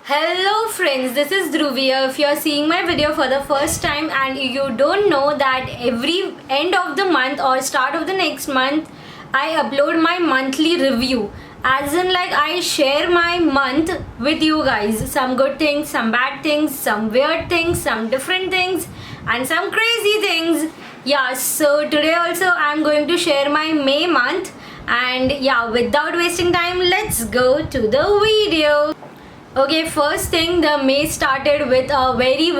Hello friends, this is Dhruvi. If you are seeing my video for the first time and you don't know that every end of the month or start of the next month, I upload my monthly review. As in like I share my month with you guys. Some good things, some bad things, some weird things, some different things and some crazy things. Yeah, so today also I'm going to share my May month and yeah, without wasting time, let's go to the video. Okay, first thing, the May started with a very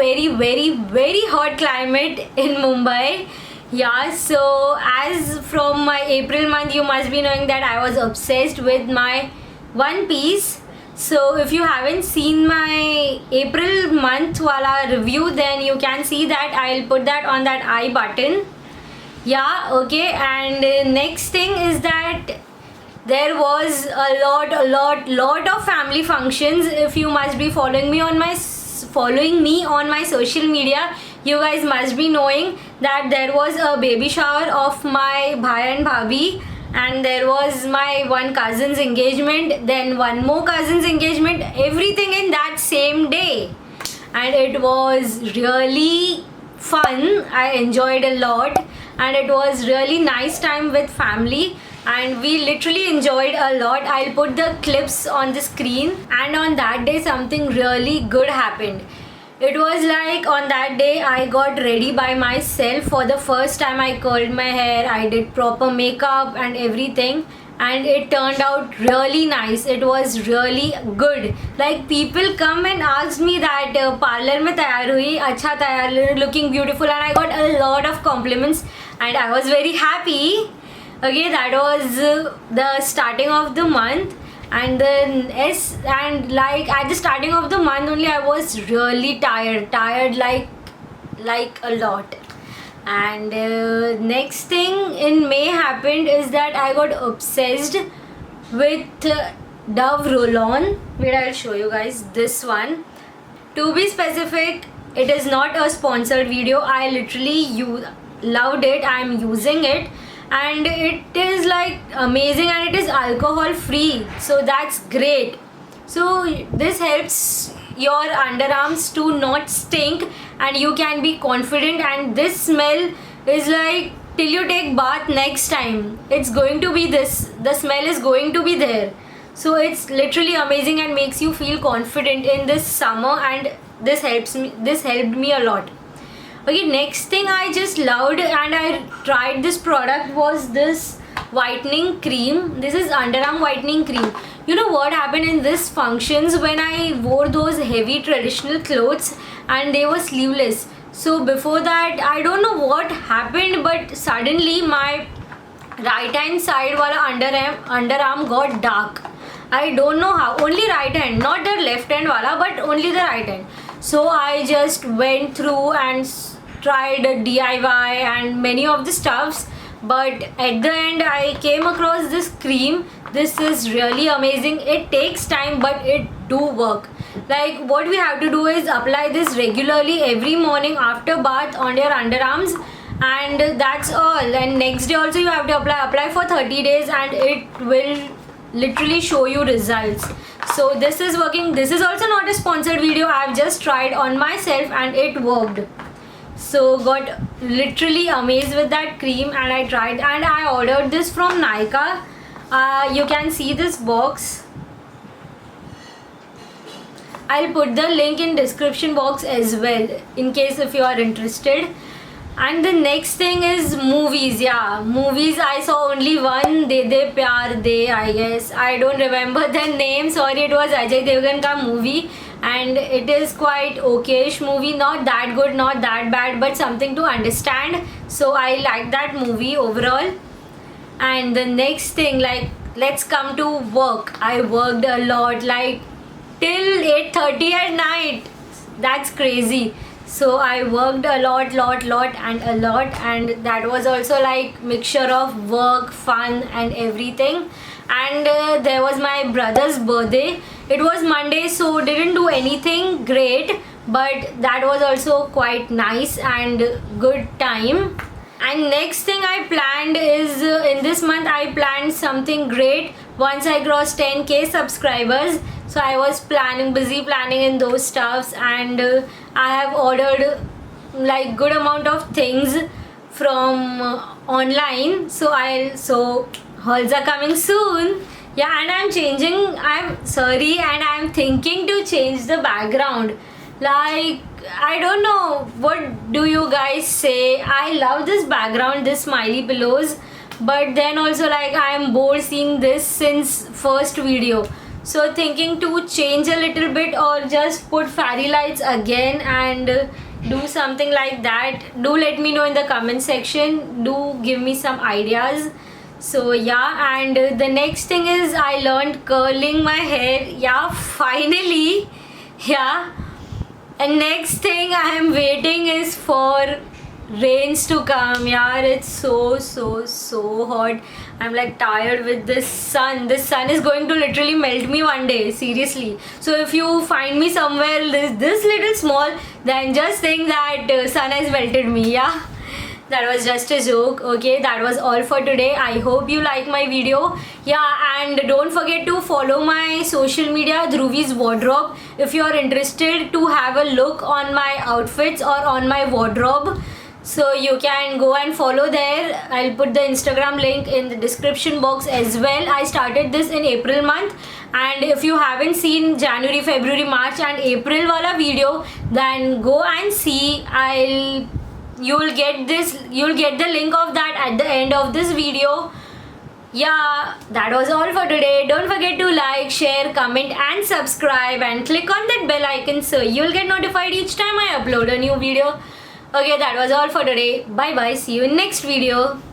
hot climate in Mumbai. Yeah, so as from my April month, you must be knowing that I was obsessed with my One Piece. So if you haven't seen my April month wala review, then you can see that. I'll put that on that I button. Yeah, okay, and next thing is that there was a lot of family functions. If you must be following me on my social media, you guys must be knowing that there was a baby shower of my bhai and bhabhi, and there was my one cousin's engagement, then one more cousin's engagement, everything in that same day, and it was really fun. I enjoyed a lot and it was really nice time with family and we literally enjoyed a lot. I'll put the clips on the screen. And on that day something really good happened. It was like on that day I got ready by myself. For the first time I curled my hair, I did proper makeup and everything, and it turned out really nice. It was really good. Like people come and ask me that parlor mein tayar hui, acha tayar, looking beautiful, and I got a lot of compliments and I was very happy. Okay, that was the starting of the month, and then and like at the starting of the month only I was really tired like a lot. And next thing in May happened is that I got obsessed with Dove roll-on. Wait, I'll show you guys this one. To be specific, it is not a sponsored video. I literally loved it. I'm using it and it is like amazing, and it is alcohol free, so that's great. So this helps your underarms to not stink and you can be confident, and this smell is like till you take bath next time it's going to be this, the smell is going to be there. So it's literally amazing and makes you feel confident in this summer, and this helped me a lot. Okay, next thing I just loved and I tried this product was this whitening cream. This is underarm whitening cream. You know what happened in this functions when I wore those heavy traditional clothes and they were sleeveless. So before that I don't know what happened, but suddenly my right hand side wala underarm got dark. I don't know how. Only right hand, not the left hand wala, but only the right hand. So I just went through and tried DIY and many of the stuffs, but at the end I came across this cream. This is really amazing. It takes time but it do work. Like what we have to do is apply this regularly every morning after bath on your underarms, and that's all. And next day also you have to apply for 30 days and it will literally show you results. So this is working. This is also not a sponsored video. I've just tried on myself and it worked. So got literally amazed with that cream, and I tried, and I ordered this from Nykaa. You can see this box. I'll put the link in description box as well in case if you are interested. And the next thing is movies. Yeah, movies. I saw only one, De De Pyar De, I guess. I don't remember the name. Sorry, it was Ajay Devgan ka movie, and it is quite okayish movie. Not that good, not that bad, but something to understand. So I like that movie overall. And the next thing, like let's come to work. I worked a lot, like till 8:30 at night. That's crazy. So I worked a lot and that was also like mixture of work, fun and everything. And there was my brother's birthday. It was Monday, so didn't do anything great, but that was also quite nice and good time. And next thing I planned is in this month I planned something great once I cross 10k subscribers. So I was busy planning in those stuffs, and I have ordered like good amount of things from online. So hauls are coming soon. Yeah, and I'm sorry, and I'm thinking to change the background. Like, I don't know, what do you guys say? I love this background, this smiley pillows, but then also like I'm bored seeing this since first video. So thinking to change a little bit, or just put fairy lights again and do something like that. Do let me know in the comment section. Do give me some ideas. So yeah, and the next thing is I learned curling my hair. Yeah, finally. Yeah. And next thing I am waiting is for rains to come. Yeah, it's so hot. I'm like tired with this sun. This sun is going to literally melt me one day, seriously. So if you find me somewhere this little small, then just think that sun has melted me. Yeah, that was just a joke. Okay, that was all for today. I hope you like my video. Yeah, and don't forget to follow my social media, Dhruvi's Wardrobe, if you are interested to have a look on my outfits or on my wardrobe. So you can go and follow there. I'll put the Instagram link in the description box as well. I started this in April month, and if you haven't seen January, February, March and April wala video, then go and see. You'll get the link of that at the end of this video. Yeah, that was all for today. Don't forget to like, share, comment and subscribe, and click on that bell icon so you'll get notified each time I upload a new video. Okay, that was all for today. Bye bye. See you in next video.